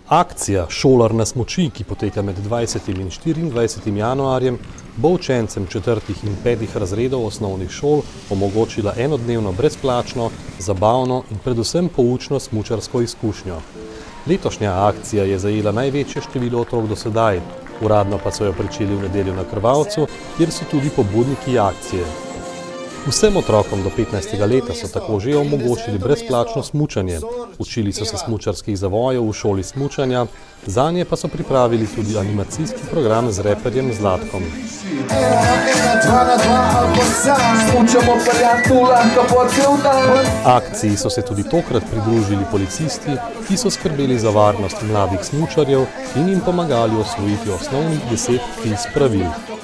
Akcija Šolar na smuči, ki poteka med 20. in 24. januarjem, bo učencem 4. in 5. razredov osnovnih šol omogočila enodnevno brezplačno, zabavno in predvsem poučno smučarsko izkušnjo. Letošnja akcija je zajela največje število otrok do sedaj, uradno pa so jo pričeli v nedeljo na Krvavcu, kjer so tudi pobudniki akcije. Vsem otrokom do 15. leta so tako že omogočili brezplačno smučanje. Učili so se smučarskih zavojev v šoli smučanja, zanje pa so pripravili tudi animacijski program z reperjem Zlatkom. Akciji so se tudi tokrat pridružili policisti, ki so skrbeli za varnost mladih smučarjev in jim pomagali osvojiti osnovnih 10 FIS pravil.